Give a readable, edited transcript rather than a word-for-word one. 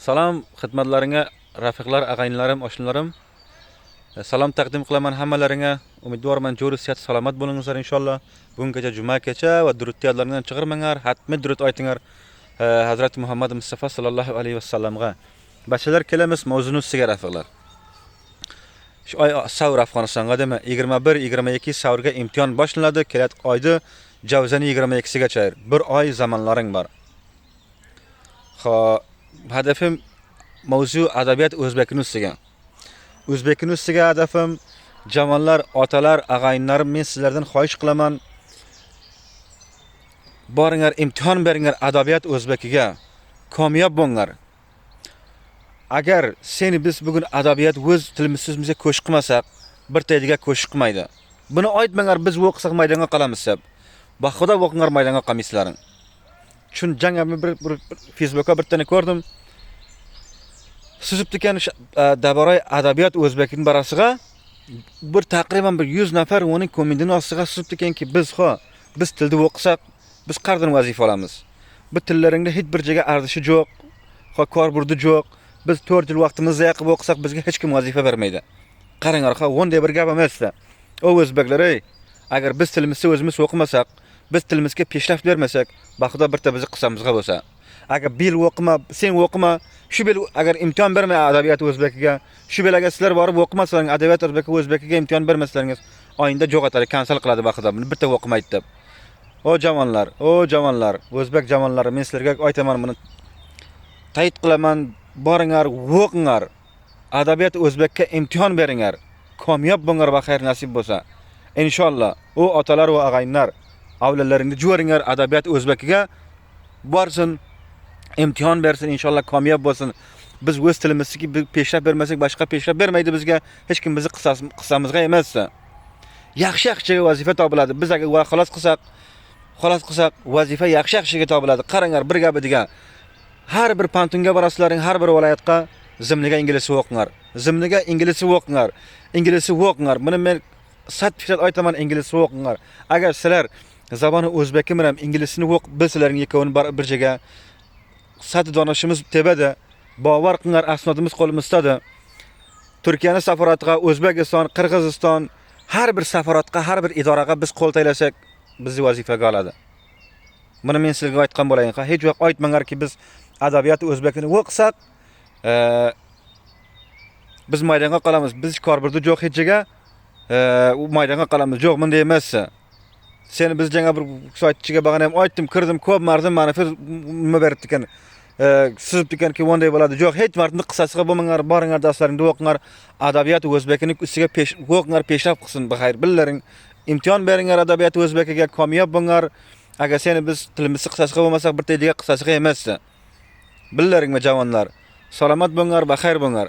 Salom xizmatlaringa rafiqlar, ag'aynlarim, oshnalarım. Salom taqdim qilaman hammalaringa. Umidvorman jo'ri siyat salomat bo'lingizlar inshaalloh. Bugun kecha juma kecha va durudlardan chiqirmangar, hatmi durud aytinglar. Hazrat Muhammad Mustafa sallallohu alayhi vasallamga. Bashalar kelamiz mavzuni ustiga rafiqlar. Shu oy savr Afg'onistonga dema 21-22 savrga imtihon boshlanadi. Kelat oyda Javzani 22sigacha bir oy zamonlaring bor. Hedefim mavzu adabiyat o'zbekning ustiga. O'zbekning ustiga hedefim jamonlar, otalar, ag'aynlarim, men sizlardan xohish qilaman. Boringlar, imtihon beringlar adabiyat o'zbekiga. Kamyob bo'linglar. Agar seni biz bugun adabiyat o'z tilimizga qo'shqmasak, bir taydiga qo'shqmaydi. Buni aytmanglar, biz o'qisak maydonga qolamiz deb. Baxuda o'qinglar maydonga qolmaysizlar. Chun jangimni bir Facebookda bir tane ko'rdim. Sizib degan daboray adabiyat o'zbekning barasiga bir taqriban 100 nafar uning komendining ostiga sizib deganki biz tilda o'qisak, biz qardan vazifa olamiz. Bu tillaringda hech bir joyga arzishi yo'q, korburdi yo'q. Biz 4 yil vaqtimizni yaqib o'qisak bizga hech kim vazifa bermaydi. Qaranglar, o'nday bir gap emasda. O o'zbeklar, agar biz tilimizni o'zimiz o'qimasak, biz tilimizga peshraf bermasak, baxuda birta bizni qissamizga bo'lsa. Agar bil o'qima, sen o'qima, shu bil agar imtihon bermay adabiyat o'zbekiga, shu bil agar sizlar borib o'qimasalaringiz, adabiyat o'zbekiga imtihon bermasalaringiz, oyinda jo'g'atadi, kansel qiladi baxuda. Buni bitta o'qimaydi deb. O jamonlar, o'zbek jamonlari, men sizlarga aytaman buni. Tayid qilaman, boringlar, o'qinglar. Adabiyat o'zbekka imtihon beringlar. Kamyob bo'linglar va xayr nasib bo'lsa. Inshaalloh, o otalar va ag'aynlar, avlodlaringni jo'ringlar adabiyat o'zbekiga borsin, imtihon bersin, inshaalloh kamyob bo'lsin. Biz o'z tilimizga peshraf bermasak, boshqa peshraf bermaydi bizga, hech kim bizni qissamizga emassa. Yaxshi vazifa topiladi. Biz agar xolos qilsak, vazifa yaxshi topiladi. Qaranglar, bir gapi degan. Har bir pantunga borasizlar, har bir viloyatga zimniga inglizcha o'qinglar. Zimniga inglizcha o'qinglar. Inglizcha o'qinglar. Buni men 100% aytaman, inglizcha o'qinglar. Agar sizlar zaboni o'zbeki bilan inglizchani o'qib bilsalaring ikkovini bir joyga sat donishimiz tebada, bavar qilinglar, asnodimiz qo'limizda. Turkiyaning safaratiga, O'zbekiston, Qirg'iziston, har bir safaratga, har bir idoraga biz qo'l taylasak, bizni vazifaga oladi. Buni men sizga aytgan bo'layin. Hech vaqt aytmanglarki biz adabiyat o'zbekini o'qisak, biz maydonga qolamiz. Biz korburdi yo'q hech joyga, u maydonga qolamiz. Yo'q, bunday emas. Seni biz janga bir saytchiga bag'ana ham aytdim, kirdim, ko'p mardim manafir nima berdi ekan. Sizib ekanki, bunday bo'ladi. Yo'q, hech martni qissasiga bo'lmanglar, boringlar darslaringni o'qinglar. Adabiyat o'zbekining ustiga o'qinglar, peshraf qilsin, bixayr billaring. Imtihon beringlar adabiyat o'zbekiga, kamyob bo'linglar. Agar seni biz tilimizni qissasiga bo'lmasak, bir taydiga qissasiga emas. Billaringmi javonlar? Salomat bo'linglar, bixayr bo'linglar.